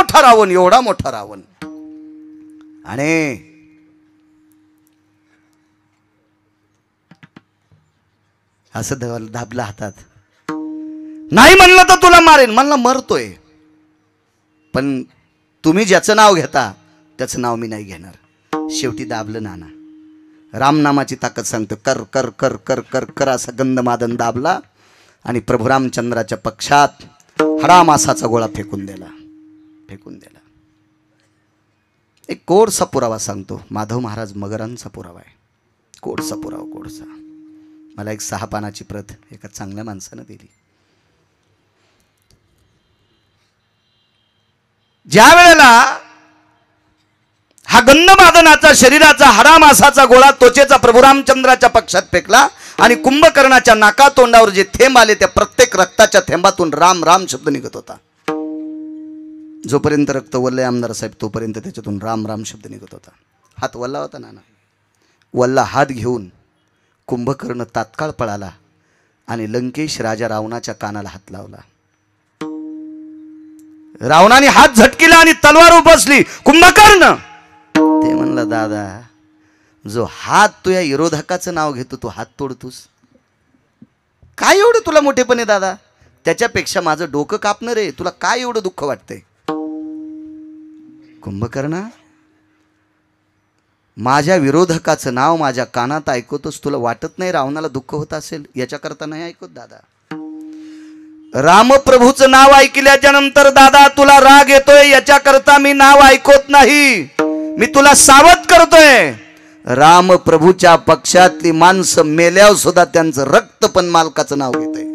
मोठा रावण, एवढा मोठा रावण. आणि असं दाबला हातात. नाही म्हणलं तर तुला मारेन. म्हणलं मरतोय, पण तुम्ही ज्याचं नाव घेता त्याचं नाव मी नाही घेणार. शेवटी दाबलं नाना. रामनामाची ताकद सांगतो. कर कर कर कर कर कर असा गंधमादन दाबला आणि प्रभू रामचंद्राच्या पक्षात हाडामासाचा गोळा फेकून दिला. एक कोडसा पुरावा सांगतो. माधव महाराज मगरांचा पुरावा आहे. कोडसा पुरावा, कोडसा. मला एक 6 पानाची प्रत एका चांगल्या माणसानं दिली. ज्या वेळेला हा गंधमादनाचा शरीराचा हाडामासाचा गोळा त्वचेचा प्रभू रामचंद्राच्या पक्षात फेकला आणि कुंभकर्णाच्या नाका तोंडावर जे थेंब आले त्या प्रत्येक रक्ताच्या थेंबातून राम राम शब्द निघत होता. जोपर्यंत रक्त वल्लय आमदार साहेब तोपर्यंत त्याच्यातून राम राम शब्द निघत होता. हात वल्ला होता नाना. वल्ला हात घेऊन कुंभकर्ण तात्काळ पळाला आणि लंकेश राजा रावणाच्या कानाला हात लावला. रावणाने हात झटकिला आणि तलवार उपसली. कुंभकर्ण ते म्हणला, दादा जो हात तुझ्या विरोधकाचं नाव घेतो तो हात तोडतोस. काय एवढं तुला मोठेपणे दादा? त्याच्यापेक्षा माझं डोकं कापणं रे. तुला काय एवढं दुःख वाटतंय? कुंभकर्णा, माझ्या विरोधकाचं नाव माझ्या कानात ऐकतोस, तुला वाटत नाही रावणाला दुःख होत असेल? याच्याकरता नाही ऐकत दादा. रामप्रभूचं नाव ऐकल्याच्या नंतर दादा तुला राग येतोय, याच्याकरता मी नाव ऐकत नाही. मी तुला सावध करतोय. रामप्रभूच्या पक्षातली माणसं मेल्यावर सुद्धा त्यांचं रक्त पण मालकाचं नाव घेतंय.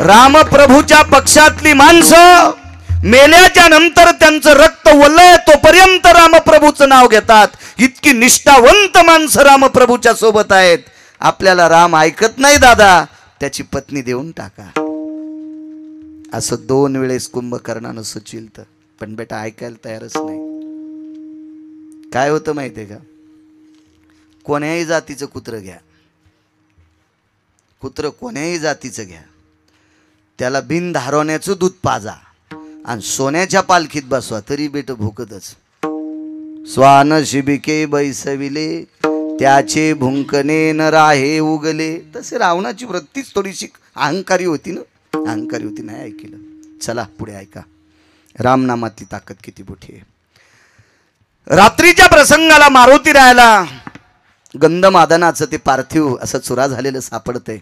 रामप्रभूच्या पक्षातली माणसं मेल्याच्या नंतर त्यांचं रक्त वल्लय तोपर्यंत रामप्रभूचं नाव घेतात. इतकी निष्ठावंत माणसं रामप्रभूच्या सोबत आहेत. आपल्याला राम ऐकत नाही दादा, त्याची पत्नी देऊन टाका. असं 2 वेळेस कुंभकर्णानं सुचविलं, पण बेटा ऐकायला तयारच नाही. काय होतं माहितीये का? कोण्याही जातीचं कुत्रं घ्या, कुत्रं कोण्याही जातीचं घ्या, त्याला बिन धारवण्याचं दूध पाजा आणि सोन्याच्या पालखीत बसवा तरी बेट भुकतच. स्वान शिबिके बैसविले त्याचे भुंकणे न राहे उगले. तसे रावणाची वृत्तीच थोडीशी अहंकारी होती ना, अहंकारी होती. नाही ऐकलं. चला पुढे ऐका. रामनामातली ताकद किती मोठी आहे. रात्रीच्या प्रसंगाला मारुती राहायला गंधमादनाचं ते पार्थिव असं चुरा झालेलं सापडतंय.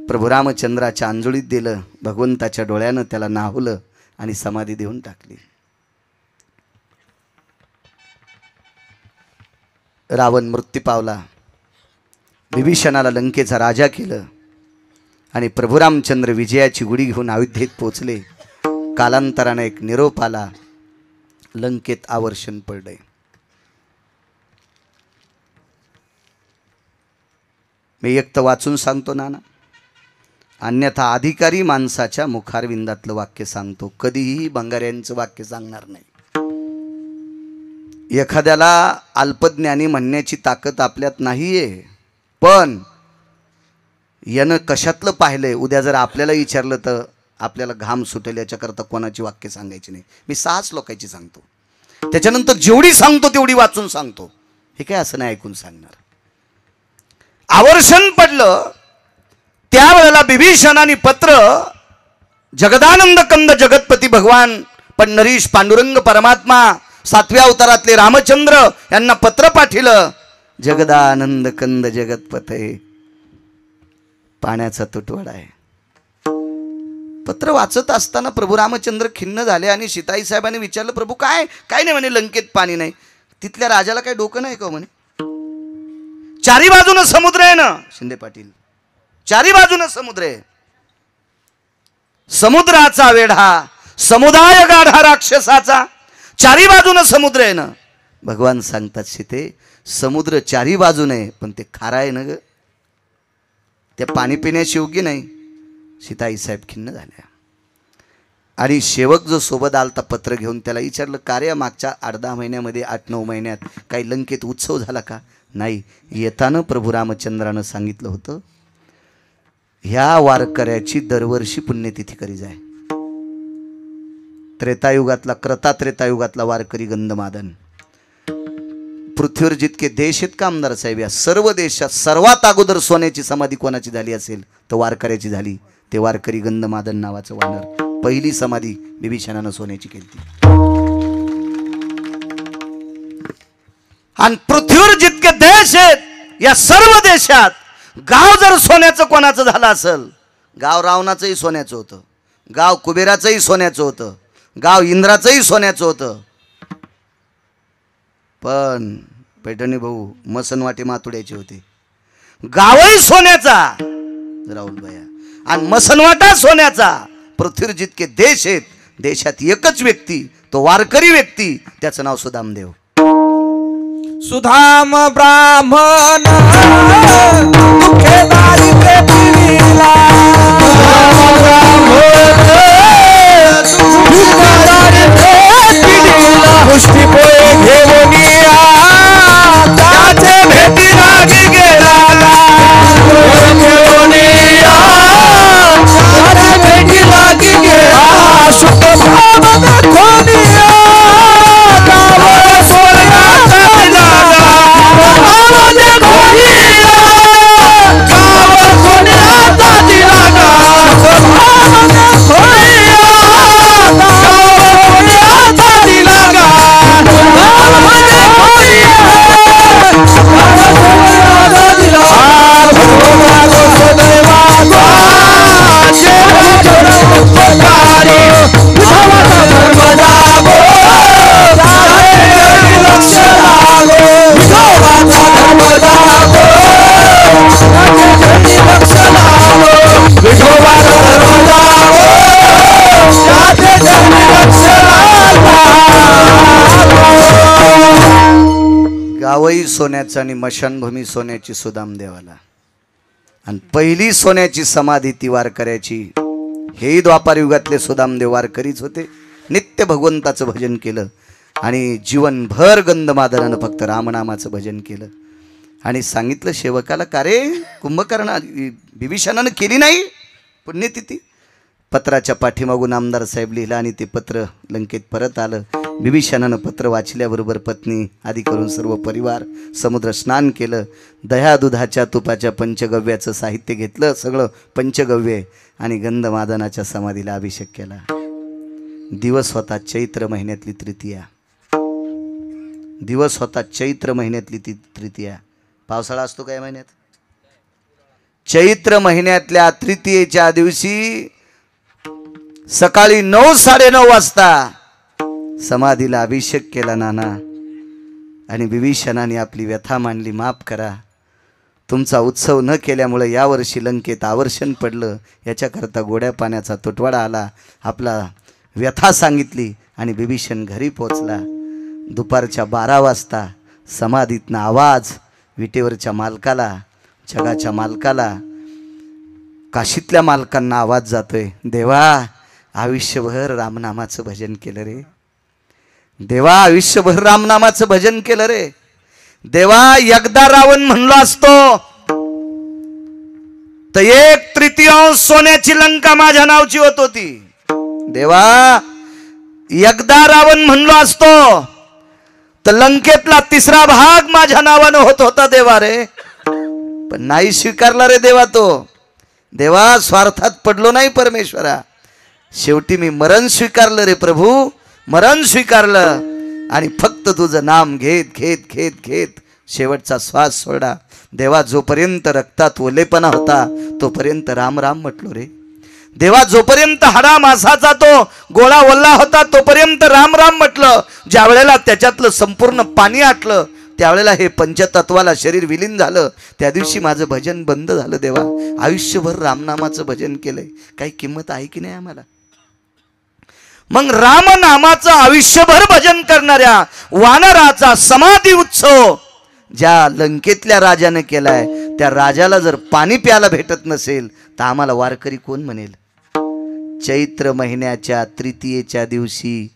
प्रभू रामचंद्राच्या अंजुळीत दिलं. भगवंताच्या डोळ्यानं त्याला नाहवलं आणि समाधी देऊन टाकली. रावण मृत्यू पावला. विभीषणाला लंकेचा राजा केलं आणि प्रभू रामचंद्र विजयाची गुढी घेऊन अयोध्येत पोचले. कालांतराने एक निरोप आला. लंकेत आवर्षण पडले. मी एक तर वाचून सांगतो नाना, अन्यथा अधिकारी माणसाच्या मुखारविंदातलं वाक्य सांगतो. कधीही बंगाऱ्यांचं वाक्य सांगणार नाही. एखाद्याला अल्पज्ञानी म्हणण्याची ताकद आपल्यात नाहीये, पण यानं कशातलं पाहिलंय उद्या जर आपल्याला विचारलं तर आपल्याला घाम सुटेल. याच्याकरता कोणाची वाक्य सांगायची नाही. मी 6 लोकांची सांगतो. त्याच्यानंतर जेवढी सांगतो तेवढी वाचून सांगतो. हे काय असं नाही ऐकून सांगणार. आवर्षण पडलं त्यावेळेला विभीषणाने पत्र जगदानंद कंद जगतपती भगवान पंढरीश पांडुरंग परमात्मा 7व्या अवतारातले रामचंद्र यांना पत्र पाठवलं. जगदानंद कंद जगतपते, पाण्याचा तुटवडा आहे. पत्र वाचत असताना प्रभू रामचंद्र खिन्न झाले आणि सीताई साहेबांनी विचारलं, प्रभू काय काय नाही म्हणे, लंकेत पाणी नाही. तिथल्या राजाला काही डोकं नाही का म्हणे? चारी बाजूनं समुद्र आहे ना शिंदे पाटील, चारी बाजूनं समुद्र आहे. समुद्राचा वेढा समुदाय गाढा राक्षसाचा, चारी बाजूनं समुद्र आहे ना. भगवान सांगतात सीते, समुद्र चारी बाजूने पण ते खारा आहे ना ग, ते पाणी पिण्याची योग्य नाही. सीताई साहेब खिन्न झाल्या आणि सेवक जो सोबत आलता पत्र घेऊन त्याला विचारलं, कार्य मागच्या 8-10 महिन्यामध्ये 8-9 महिन्यात काही लंकेत उत्सव झाला का? नाही. येताना प्रभू रामचंद्रानं सांगितलं होतं, ह्या वारकऱ्याची दरवर्षी पुण्यतिथी करी जाय. त्रेतायुगातला त्रेतायुगातला वारकरी गंधमादन. पृथ्वीवर जितके देश आहेत का आमदार साहेब, या सर्व देशात सर्वात अगोदर सोन्याची समाधी कोणाची झाली असेल तर वारकऱ्याची झाली. ते वारकरी गंधमादन नावाचं वानर. पहिली समाधी बिभीषणानं सोन्याची केली. आणि पृथ्वीवर जितके देश आहेत या सर्व देशात गाव जर सोन्याचं कोणाचं झालं असेल, गाव रावणाचंही सोन्याचं होतं, गाव कुबेराचंही सोन्याचं होतं, गाव इंद्राचंही सोन्याचं होतं, पण पैठणी भाऊ मसनवाटी मातुड्याचे होते. गावही सोन्याचा राहुल भैया आणि मसनवाटा सोन्याचा. पृथ्वीवर जितके देश आहेत देशात एकच व्यक्ती, तो वारकरी व्यक्ती, त्याचं नाव सुदामदेव. सुधाम ब्राह्मण दुःखे दारिद्र्य पिविला, पुष्टी पोळे घेऊन त्याचे भेटी लागी गेला, भेटी लागी गेला. शुद्ध भाव खोनिया गावही सोन्याचं आणि मशानभूमी सोन्याची सुदामदेवाला. आणि पहिली सोन्याची समाधी ती वारकऱ्याची. हेही द्वापार युगातले सुदामदेव वारकरीच होते. नित्य भगवंताचं भजन केलं आणि जीवनभर गंधमादनानं फक्त रामनामाचं भजन केलं. आणि सांगितलं सेवकाला, का रे कुंभकर्ण बिभीषणानं केली नाही पुण्यतिथी. पत्राच्या पाठीमागून आमदार साहेब लिहिलं आणि ते पत्र लंकेत परत आलं. बिभीषणानं पत्र वाचल्याबरोबर पत्नी आदी करून सर्व परिवार समुद्र स्नान केलं. दह्या दुधाच्या तुपाच्या पंचगव्याचं साहित्य घेतलं, सगळं पंचगव्य, आणि गंधमादनाच्या समाधीला अभिषेक केला. दिवस होता चैत्र महिन्यातली तृतीया. दिवस होता चैत्र महिन्यातली ती तृतीया. पावसाळा असतो काय महिन्यात? चैत्र महिन्यातल्या तृतीयेच्या दिवशी सकाळी 9-9:30 वाजता समाधीला अभिषेक केला नाना. आणि बिभीषणाने आपली व्यथा मांडली, माफ करा, तुमचा उत्सव न केल्यामुळे यावर्षी लंकेत आवर्षण पडलं, याच्याकरता गोड्या पाण्याचा तुटवाडा आला. आपला व्यथा सांगितली आणि बिभीषण घरी पोचला. दुपारच्या 12 वाजता समाधीतनं आवाज विटेवरच्या मालकाला, जगाच्या मालकाला, काशीतल्या मालकांना आवाज जातोय, देवा आयुष्यभर रामनामाचं भजन केलं रे, देवा आयुष्यभर रामनामाचं भजन केलं रे. देवा एकदा रावण म्हणलो असतो तर 1/3 सोन्याची लंका माझ्या नावची होत होती. देवा एकदा रावण म्हणलो असतो तर लंकेतला 3रा भाग माझ्या नावानं होत होता देवा रे. पण नाही स्वीकारला रे देवा तो. देवा स्वार्थात पडलो नाही परमेश्वरा. शेवटी मी मरण स्वीकारलं रे प्रभू, मरण स्वीकारलं आणि फक्त तुझं नाम घेत घेत घेत घेत शेवटचा श्वास सोडा. देवा जोपर्यंत रक्तात ओलेपणा होता तोपर्यंत राम राम म्हटलो रे. देवा जोपर्यंत हाडा मासाचा तो गोळा ओल्ला होता तोपर्यंत राम राम म्हटलं. ज्या वेळेला त्याच्यातलं संपूर्ण पाणी आटलं त्यावेळेला हे पंचतत्वाला शरीर विलीन झालं, त्या दिवशी माझं भजन बंद झालं. देवा आयुष्यभर रामनामाचं भजन केलंय, काही किंमत आहे की नाही आम्हाला? मग रामनामाचं आयुष्यभर भजन करणाऱ्या वानराचा समाधी उत्सव ज्या लंकेतल्या राजाने केलाय, त्या राजाला जर पाणी प्यायला भेटत नसेल तर आम्हाला वारकरी कोण म्हणेल? चैत्र महिन्याच्या तृतीयेच्या दिवशी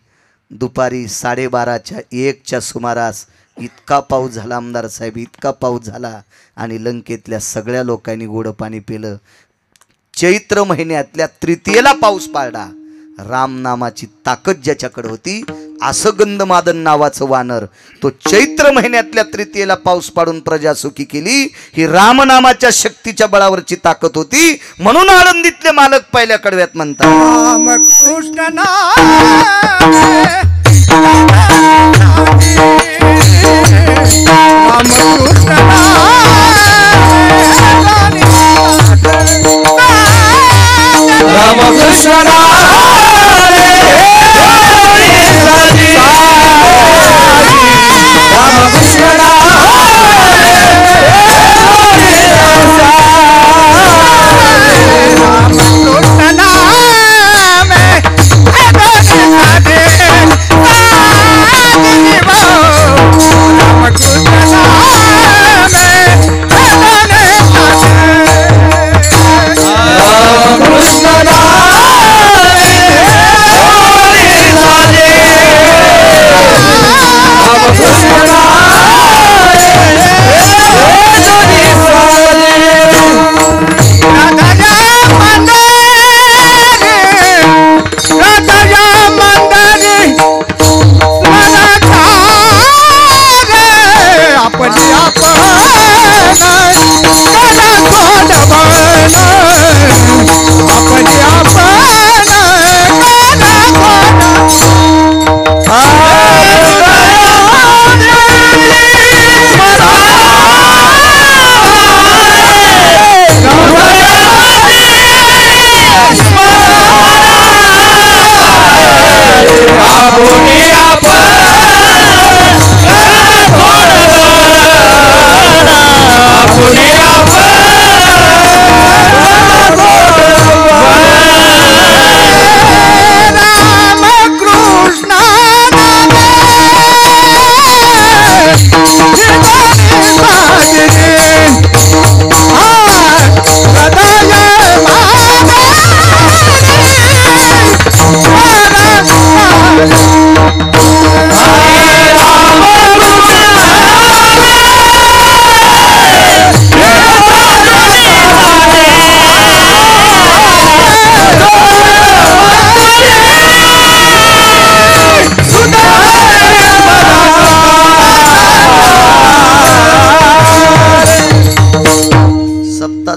दुपारी 12:30च्या 1च्या सुमारास इतका पाऊस झाला आमदार साहेब, इतका पाऊस झाला आणि लंकेतल्या सगळ्या लोकांनी गोड पाणी पिलं. चैत्र महिन्यातल्या तृतीयेला पाऊस पाडला राम नामाची ताकद ज्याच्याकडे होती, असं गंधमादन नावाचं वानर, तो चैत्र महिन्यातल्या तृतीयेला पाऊस पाडून प्रजा सुखी केली. ही रामनामाच्या शक्तीच्या बळावरची ताकद होती. म्हणून आळंदीतले मालक पहिल्या कडव्यात म्हणतात, राम कृष्ण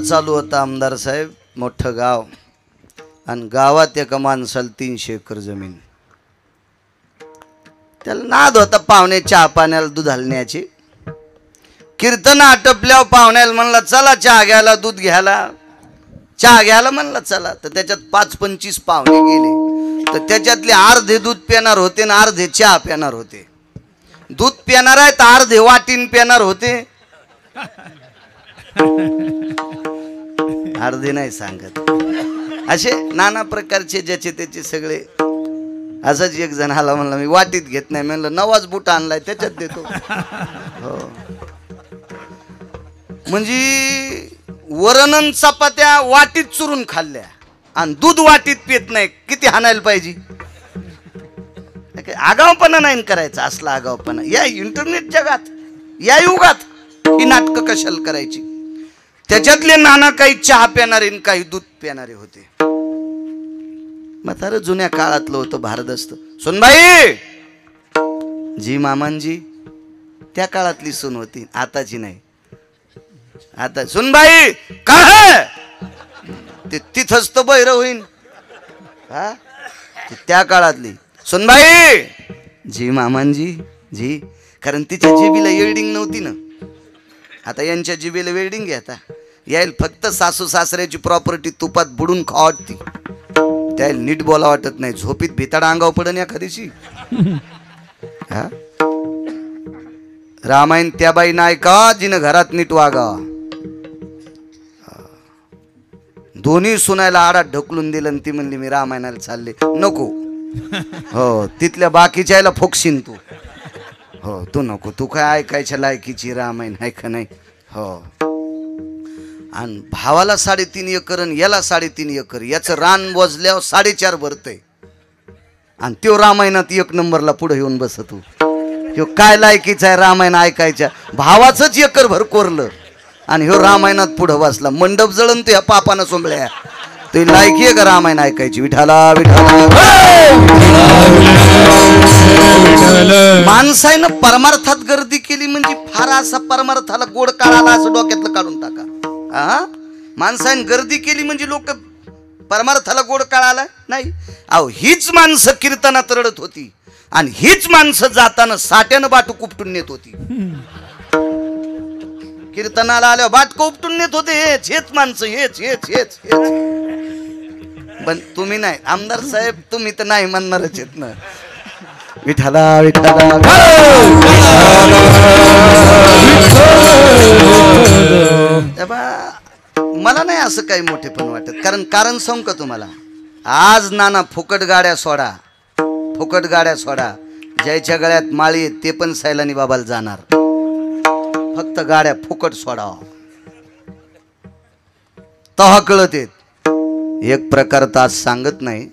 चालू होता. आमदार साहेब, मोठं गाव, आणि गावात एका माणसाला 300 एकर जमीन. त्याला नाद होता पाहुणे चहा पाण्याला दूध हलण्याची. कीर्तन आटपल्यावर पाहुण्याला म्हणला चला चहा घ्यायला, दूध घ्यायला, चहा घ्यायला म्हणला चला. तर त्याच्यात 5-25 पाहुणे गेले. तर त्याच्यातले अर्धे दूध पिणार होते आणि अर्धे चहा पिणार होते. दूध पिणार आहे तर अर्धे वाटीन पिणार होते, अर्धे नाही सांगत. असे नाना प्रकारचे ज्याचे त्याचे सगळे. असंच एक जण आला, म्हणला मी वाटीत घेत नाही. म्हणलं नवाज बूट आणलाय त्याच्यात देतो. हो, म्हणजे वरण चपात्या वाटीत चुरून खाल्ल्या आणि दूध वाटीत पित नाही. किती हाणायला पाहिजे. आगावपणा नाही करायचा, असला आगावपणा या इंटरनेट जगात, या युगात ही नाटकं कशाला करायची. त्याच्यातले नाना काही चहा पिणारे काही दूध पिणारे होते. म्हातारं जुन्या काळातलं होतं भारदस्त. सुनबाई जी मामांजी, त्या काळातली सून होती, आताची नाही. आता सुनबाई काय ते तिथंच तर बहिर होईन. हा, त्या काळातली सुनबाई जी मामांजी जी, कारण तिच्या जिबीला वेल्डिंग नव्हती ना. आता यांच्या जिबीला वेल्डिंग घ्या. आता यायला फक्त सासू सासऱ्याची प्रॉपर्टी तुपात बुडून खावा वाटती. त्याला नीट बोला वाटत नाही. झोपीत भिताडा अंगाव पडन एखादीची. हा, रामायण त्या बाई नाही का जिनं घरात नीट वागा. दोन्ही सुनायला आडात ढकलून दिलं आणि ती म्हणली मी रामायणाला चालले. नको. हो, तिथल्या बाकीच्या यायला फोकशीन तू. हो, तू नको, तू काय ऐकायच्या लायकीची रामायण आहे का नाही. हो, आणि भावाला 3.5 एकर आणि याला 3.5 एकर. याचं रान वजल्यावर 4.5 भरतय आणि त्यो रामायणात 1 नंबरला पुढे येऊन बसतो. ह्यो काय लायकीचा आहे रामायण ऐकायच्या. भावाचंच एकर भर कोरलं आणि ह्यो रामायणात पुढं बसला. मंडप जळण तो ह्या पापानं सोंबळ्या. तू लायकी आहे का रामायण ऐकायची? विठाला विठाला माणसानं परमार्थात गर्दी केली म्हणजे फार असा परमार्थाला गोड काढाला असं डोक्यातलं काढून टाका. हा, माणसाने गर्दी केली म्हणजे लोक परमार्थाला गोड काढाला नाही. अहो हीच माणसं कीर्तनात रडत होती आणि हीच माणसं जाताना साट्यानं बाटू उपटून नेत होती. कीर्तनाला आल्यावर बाटकं उपटून नेत होते हेच माणसं, हेच हेच हेच हेच. पण तुम्ही नाही आमदार साहेब, तुम्ही तर नाही म्हणणारच आहेत ना. विठाला विठाला मला नाही असं काही मोठे पण वाटत. कारण सांगू का तुम्हाला, आज नाना फुकट गाड्या सोडा, फुकट गाड्या सोडा. ज्याच्या गळ्यात माळी आहेत ते पण सैलानी बाबाला जाणार. फक्त गाड्या फुकट सोडा तहा कळत येत. एक प्रकार तर आज सांगत नाही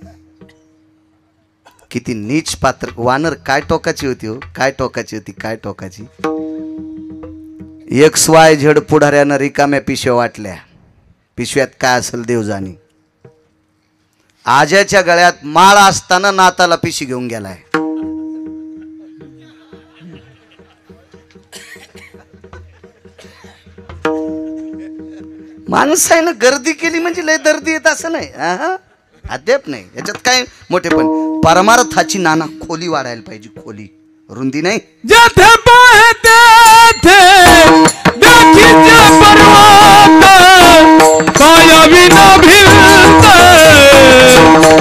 किती नीच पात्र. वानर काय टोकाची होती हो, काय टोकाची होती, काय टोकाची. XYZ पुढाऱ्यानं रिकाम्या पिशव्या वाटल्या. पिशव्यात काय असेल देव जाणी. आज्याच्या गळ्यात माळ असताना नाताला पिशी घेऊन गेलाय. माणसानं गर्दी केली म्हणजे लय दर्दी येत असं नाही. अद्याप नाही याच्यात काय मोठे पण. परमार्थाची नाना खोली वाढायला पाहिजे, खोली, रुंदी नाही. जेथे पाहते देखीचे पर्वत कायावी न भिंत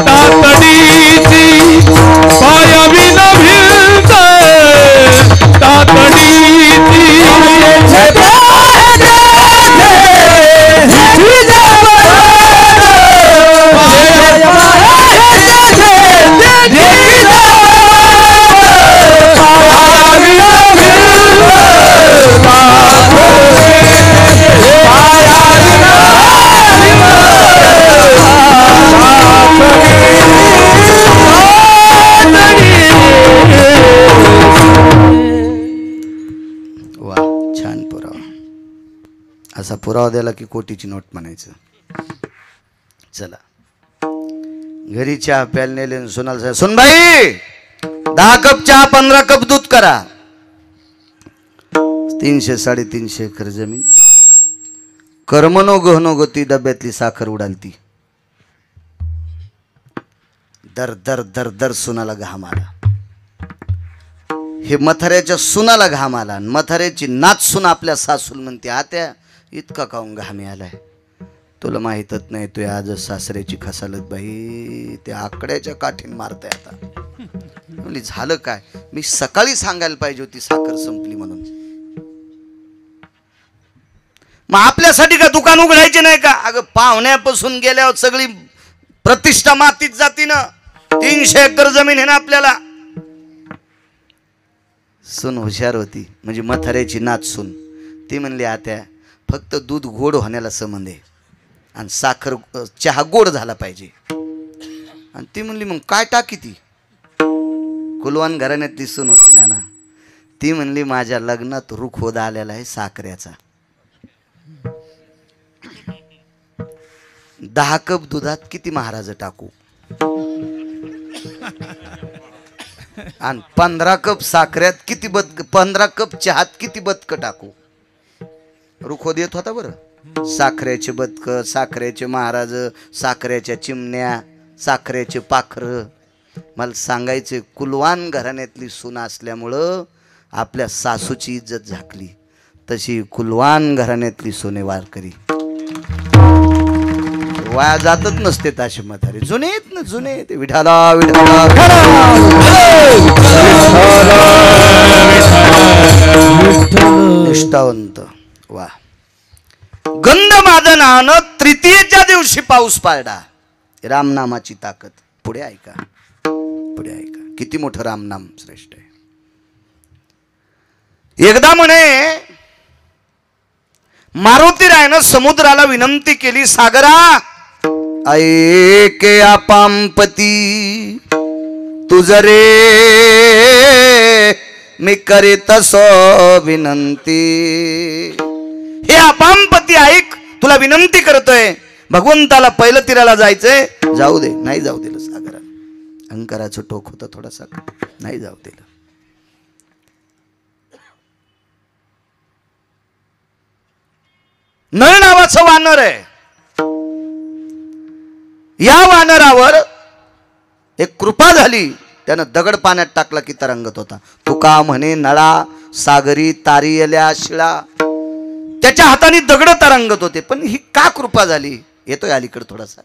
तातडीची, पायावी न भिंत तातडीची. असा पुरावा द्याला की कोटीची नोट म्हणायचं. चला घरी चहा प्यायला नेले. सोनाल साहेब, सुनबाई 10 कप चहा 15 कप दूध करा. 300-350 एकर जमीन. कर्मनो गहनो गती डब्यातली साखर उडालती. दर दर दर दर सुनाला घाम आला. हे मथाऱ्याच्या सुनाला घाम आला. मथाऱ्याची नाच सुन आपल्या सासूल म्हणते, आत्या इतका काऊन घामी आलाय, तुला माहीतच नाही तू आज सासऱ्याची खसालत बाई, त्या आकड्याच्या काठीन मारते आता. म्हणजे झालं काय, मी सकाळी सांगायला पाहिजे होती साखर संपली म्हणून. मग आपल्यासाठी का दुकान उघडायचे नाही का? अगं पाहुण्यापासून गेल्यावर सगळी प्रतिष्ठा मातीत जाती ना. 300 एकर जमीन आहे ना आपल्याला. सून हुशार होती, म्हणजे मथाऱ्याची नाच सून. ती म्हणली, आत्या फक्त दूध गोड होण्याला संबंध आहे आणि साखर चहा गोड झाला पाहिजे. आणि ती म्हणली मग काय टाकी? ती कुलवान घराण्यातली सून होती नाना. ती म्हणली माझ्या लग्नात रुख होत आलेला आहे साखरेचा. 10 कप दुधात किती महाराज टाकू आणि 15 कप साखरेत किती 15 कप चहात किती बदक टाकू. रुखो देत होता बरं. साखरेचे बदक, साखरेचे महाराज, साखरेच्या चिमण्या, साखरेचे पाखर. मला सांगायचे, कुलवान घराण्यातली सून असल्यामुळं आपल्या सासूची इज्जत झाकली. तशी कुलवान घराण्यातली सोने वारकरी वाया जातच नसते. ताशे म्हातारे जुने आहेत ना, जुने आहेत. विठाला विठाला निष्ठावंत. वा गंधमादनानं तृतीयेच्या दिवशी पाऊस पाडला. रामनामाची ताकद. पुढे ऐका, पुढे ऐका, किती मोठं रामनाम श्रेष्ठ आहे. एकदा म्हणे मारुतीरायानं समुद्राला विनंती केली, सागरा ऐके आपांपती तुझ रे मी करीत सो विनंती. हे आपांपती ऐक, तुला विनंती करतोय. भगवंताला पहिलं तीराला जायचंय, जाऊ दे, नाही जाऊ दिलं सागराला. अहंकाराचं टोक होतं थोडासा, नाही जाऊ दिलं. नळ नावाचं वानर आहे. या वानरावर एक कृपा झाली, त्यानं दगड पाण्यात टाकला की तरंगत होता. तुका म्हणे नळा सागरी तारियल्या शिळा. त्याच्या हाताने दगड तरंगत होते. पण ही का कृपा झाली? येतोय अलीकडे थोडासा.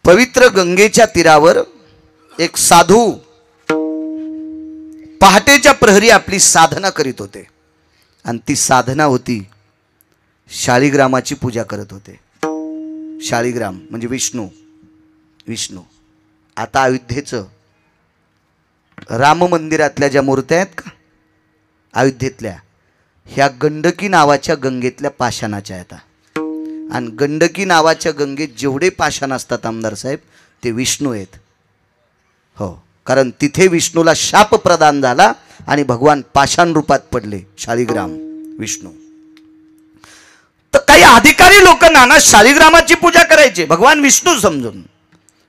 पवित्र गंगेच्या तीरावर एक साधू पहाटेच्या प्रहरी आपली साधना करीत होते. आणि ती साधना होती, शाळीग्रामाची पूजा करत होते. शाळीग्राम म्हणजे विष्णू. विष्णू आता अयोध्येचं राम मंदिरातल्या ज्या मूर्त्या आहेत का अयोध्येतल्या, ह्या गंडकी नावाच्या गंगेतल्या पाषाणाच्या आहेत. आणि गंडकी नावाच्या गंगेत जेवढे पाषाण असतात आमदार साहेब, ते विष्णू आहेत. हो, कारण तिथे विष्णूला शाप प्रदान झाला आणि भगवान पाषाण रूपात पडले, शाळीग्राम विष्णू. तर काही अधिकारी लोक नाना शाळीग्रामाची पूजा करायचे भगवान विष्णू समजून.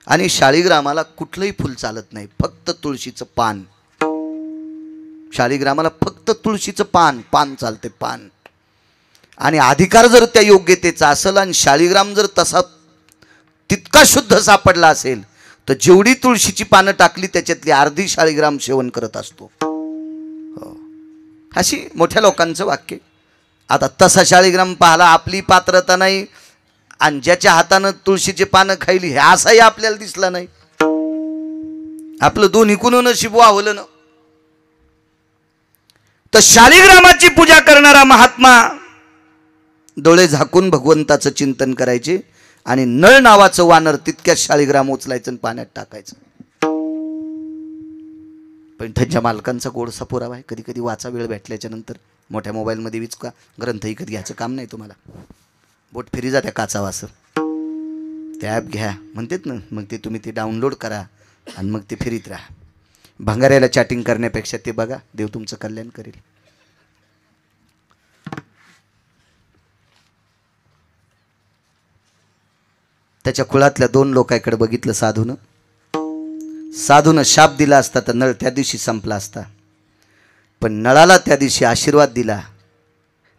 आणि शाळीग्रामाला कुठलंही फुल चालत नाही, फक्त तुळशीचं पान. शाळीग्रामाला फक्त तुळशीचं पान, पान चालते, पान. आणि अधिकार जर त्या योग्यतेचा असेल आणि शाळीग्राम जर तसा तितका शुद्ध सापडला असेल, तर जेवढी तुळशीची पानं टाकली त्याच्यातली अर्धी शाळीग्राम सेवन करत असतो. हो, अशी मोठ्या लोकांचं वाक्य. आता तसा शाळीग्राम पाहला, आपली पात्रता नाही आणि ज्याच्या हातानं तुळशीचे पानं खायली हे असाही आपल्याला दिसला नाही. आपलं दोन्ही कुणून नशीब वावलं ना. तर शाळीग्रामाची पूजा करणारा महात्मा डोळे झाकून भगवंताचं चिंतन करायचे आणि नळ नावाचं वानर तितक्याच शाळीग्राम उचलायचं आणि पाण्यात टाकायचं. पण त्यांच्या मालकांचा गोडसा पुरावा आहे. कधी कधी वाचा वेळ भेटल्याच्या नंतर मोठ्या मोबाईलमध्ये विचका ग्रंथ विकत घ्यायचं काम नाही तुम्हाला. बोट फिरी जात्या काचा वास. ते ॲप घ्या म्हणतात ना, मग ते तुम्ही ते डाउनलोड करा आणि मग ते फिरीत राहा. भंगाऱ्याला चॅटिंग करण्यापेक्षा ते बघा, देव तुमचं कल्याण करेल. त्याच्या कुळातल्या 2 लोकांकडे बघितलं साधूनं. साधूनं शाप दिला असता तर नळ त्या दिवशी संपला असता. पण नळाला त्या दिवशी आशीर्वाद दिला.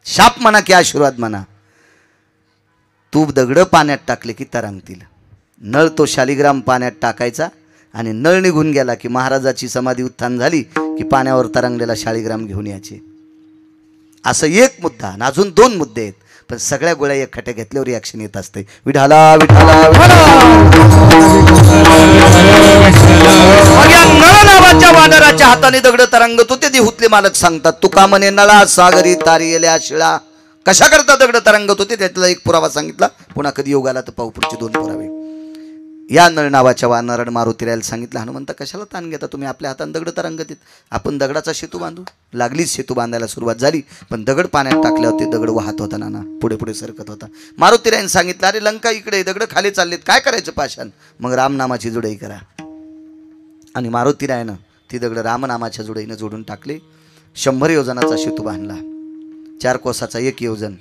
शाप म्हणा की आशीर्वाद म्हणा, तू दगड पाण्यात टाकले की तरंगतील. नळ तो शालिग्राम पाण्यात टाकायचा आणि नळ निघून गेला की महाराजाची समाधी उत्थान झाली की पाण्यावर तरंगलेला शालिग्राम घेऊन यायचे. असं एक मुद्दा आणि अजून 2 मुद्दे आहेत. पण सगळ्या गोळ्या एकखट्या घेतल्यावर रिॲक्शन येत असते. विठाला विठाला नळ नावाच्या वानराच्या हाताने दगड तरंगत होते. देहूतले मालक सांगतात, तुका म्हणे नळा सागरी तारियल्या शिळा. कशा करता दगड तरंगत होते त्यातला एक पुरावा सांगितला. पुन्हा कधी योग आला तर पाहू पुढचे 2 पुरावे. या नळ नावाच्या वानरानं मारुतीरायला सांगितलं, हनुमंत कशाला ताण घेता तुम्ही, आपल्या हाताने दगड तरंगत. आपण दगडाचा सेतू बांधू. लागलीच सेतू बांधायला सुरुवात झाली, पण दगड पाण्यात टाकल्यावर ते दगड वाहत होता नाना, पुढे पुढे सरकत होता. मारुतीरायनं सांगितलं, अरे लंका इकडे, दगड खाली चाललेत, काय करायचं पाषाण. मग रामनामाची जुडई करा. आणि मारुतीरायनं ती दगड रामनामाच्या जुडईनं जोडून टाकले. 100 योजनाचा सेतू बांधला. 4 कोसाचा 1 योजन.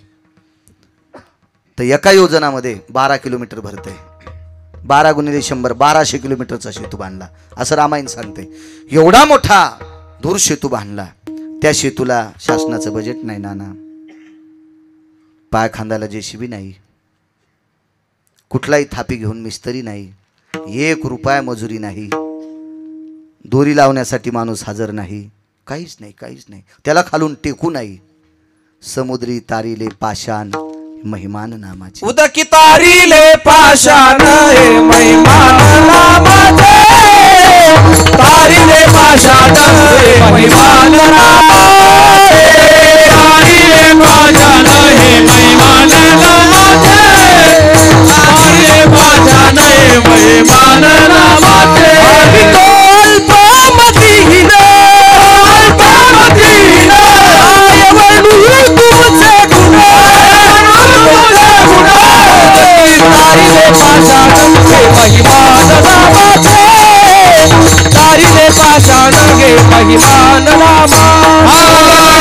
तर एका योजनामध्ये 12 किलोमीटर भरतंय. 12 गुणिले 100 1200 किलोमीटरचा सेतू बांधला असं रामायण सांगते. एवढा मोठा धूर सेतू बांधला. त्या सेतूला शासनाचं बजेट नाही नाना. पाय खांदायला जेसीबी नाही, कुठलाही थापी घेऊन मिस्त्री नाही, 1 रुपया मजुरी नाही, दोरी लावण्यासाठी माणूस हजर नाही, काहीच नाही, काहीच नाही. त्याला खालून टेकू नाही. समुद्री तारिले पाषाण महिमान नामाचे. उदकी तारिले पाषाण हे महिमान नामाचे. तारिले पाषाण हे महिमान नामाचे. तारिले पाषाण हे महिमान नामाचे. तारिले पाषाण हे महिमान नामाचे. तारिले पाषाण गे महिमान नामा.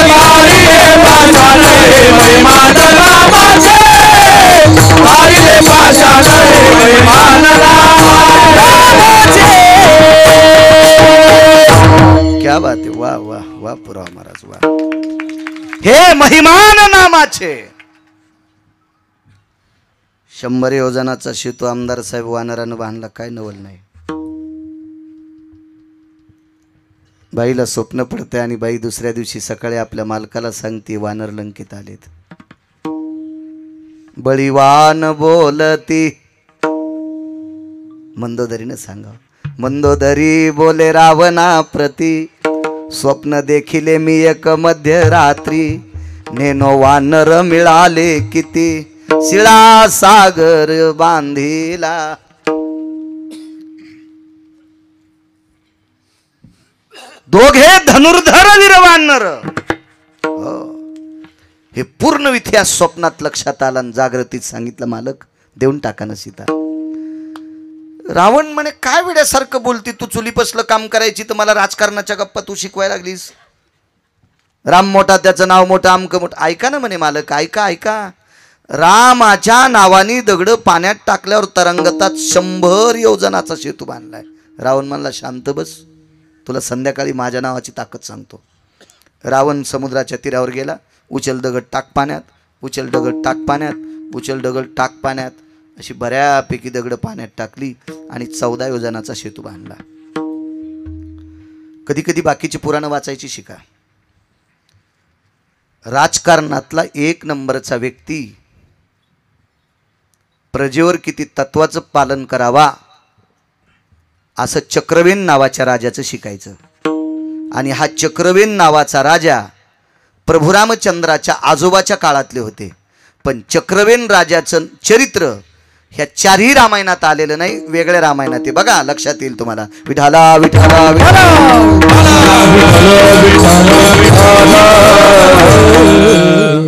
तारिले पाषाण गे महिमान नामाचे. शान रे महिमान नामाचे. क्या बात आहे. वा वा वा पुरावा महाराज वा. हे महिमान नामाचे 100 योजनाचा शेतू आमदार साहेब वानरानं बांधला. काय नवल नाही. बाईला स्वप्न पडते आणि बाई दुसऱ्या दिवशी सकाळी आपल्या मालकाला सांगते वानर लंकेत आलेत. बळीवान बोलती. मंदोदरीनं सांगा. मंदोदरी बोले रावणा प्रती स्वप्न देखिले मी एक मध्यरात्री. नेनो वानर मिळाले किती शिळा सागर बांधिला. दोघे धनुर्धर वीर वानर. हे पूर्ण इतिहास स्वप्नात लक्षात आला आणि जागृतीत सांगितलं मालक देऊन टाका ना सीता. रावण म्हणे काय वेड्यासारखं बोलती तू. चुलीपसलं काम करायची तर मला राजकारणाच्या गप्पा तू शिकवायला लागलीस. राम मोठा त्याचं नाव मोठं आमकं मोठं. ऐका ना म्हणे मालक ऐका ऐका. रामाच्या नावानी दगड पाण्यात टाकल्यावर तरंगतात 100 योजनाचा सेतू बांधलाय. रावण म्हणला शांत बस तुला संध्याकाळी माझ्या नावाची ताकद सांगतो. रावण समुद्राच्या तीरावर गेला. उचल दगड टाक पाण्यात. उचल दगड टाक पाण्यात. उचल दगड टाक पाण्यात. अशी बऱ्यापैकी दगड पाण्यात टाकली आणि 14 योजनाचा सेतू बांधला. कधी कधी बाकीची पुराणं वाचायची शिका. राजकारणातला 1 नंबरचा व्यक्ती प्रजेवर किती तत्वाचं पालन करावा असं चक्रवेन नावाच्या राजाचं शिकायचं. आणि हा चक्रवेन नावाचा राजा प्रभू रामचंद्राच्या आजोबाच्या काळातले होते. पण चक्रवेन राजाचं चरित्र ह्या 4ही रामायणात आलेलं नाही. वेगळ्या रामायणात आहे बघा. लक्षात येईल तुम्हाला. विठाला विठाला विठाला.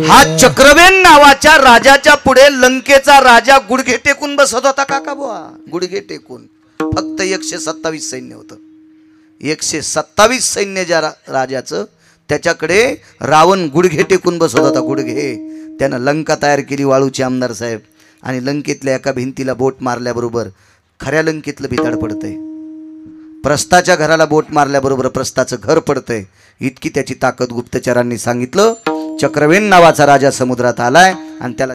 हा चक्रवेन नावाच्या राजाच्या पुढे लंकेचा राजा गुडघे टेकून बसत होता. काका बुवा गुडघे टेकून. फक्त 127 सैन्य होतं. 127 सैन्य ज्या राजाचं त्याच्याकडे रावण गुडघे टेकून बसत होता. गुडघे. त्यानं लंका तयार केली वाळूची आमदार साहेब. आणि लंकेतल्या एका भिंतीला बोट मारल्याबरोबर खऱ्या लंकेतलं भिताड पडतंय. प्रस्थाच्या घराला बोट मारल्याबरोबर प्रस्थाचं घर पडतंय. इतकी त्याची ताकद गुप्तचरांनी सांगितलं. चक्रवेन नावाचा राजा समुद्रात आलाय आणि त्याला